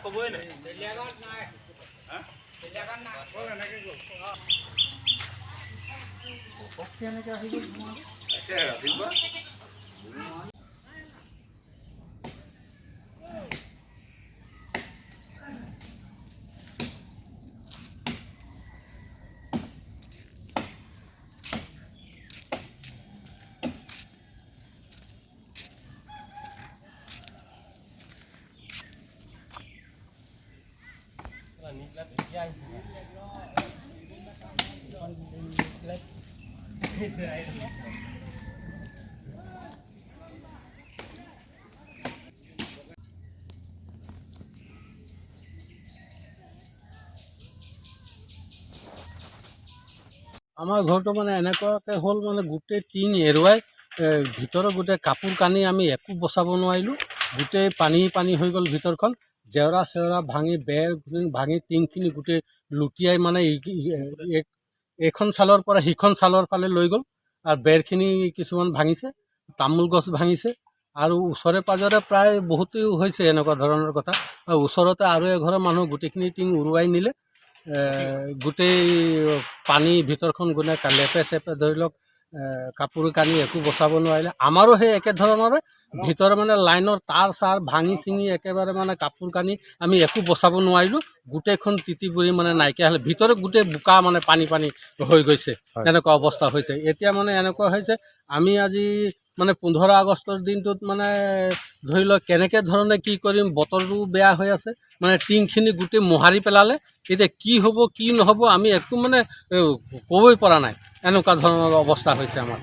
কবই নাই আমাৰ ঘৰটো মানে এনেকুৱাকৈ হ'ল মানে গোটেই টিং এৰুৱাই ভিতৰৰ গোটেই কাপোৰ কানি আমি একো বচাব নোৱাৰিলোঁ। গোটেই পানী হৈ গ'ল ভিতৰখন। জেওৰা চেওৰা ভাঙি বেৰ ভাঙি টিংখিনি গোটেই লুটিয়াই মানে এইখন চালৰ পৰা সিখন চালৰ ফালে লৈ গ'ল। আৰু বেৰখিনি কিছুমান ভাঙিছে, তামোল গছ ভাঙিছে। আৰু ওচৰে পাঁজৰে প্ৰায় বহুতেই হৈছে এনেকুৱা ধৰণৰ কথা। ওচৰতে আৰু এঘৰৰ মানুহ গোটেইখিনি টিং উৰুৱাই নিলে। গোটেই পানী ভিতৰখন গোনে লেপে চেপে ধৰি লওক কাপোৰ কানি একো বচাব নোৱাৰিলে। আমাৰো সেই একে ধৰণৰে ভিতৰ মানে লাইনৰ তাঁৰ চাৰ ভাঙি চিঙি একেবাৰে মানে কাপোৰ কানি আমি একো বচাব নোৱাৰিলোঁ। গোটেইখন তিতি বুৰি মানে নাইকিয়া হ'লে, ভিতৰত গোটেই বোকা মানে পানী হৈ গৈছে। এনেকুৱা অৱস্থা হৈছে। এতিয়া মানে এনেকুৱা হৈছে আমি আজি মানে 15 আগষ্টৰ দিনটোত মানে ধৰি লওক কেনেকৈ ধৰণে কি কৰিম, বতৰটো বেয়া হৈ আছে। মানে টিংখিনি গোটেই মোহাৰি পেলালে। এতিয়া কি হ'ব কি নহ'ব আমি একো মানে ক'বই পৰা নাই। এনেকুৱা ধৰণৰ অৱস্থা হৈছে আমাৰ।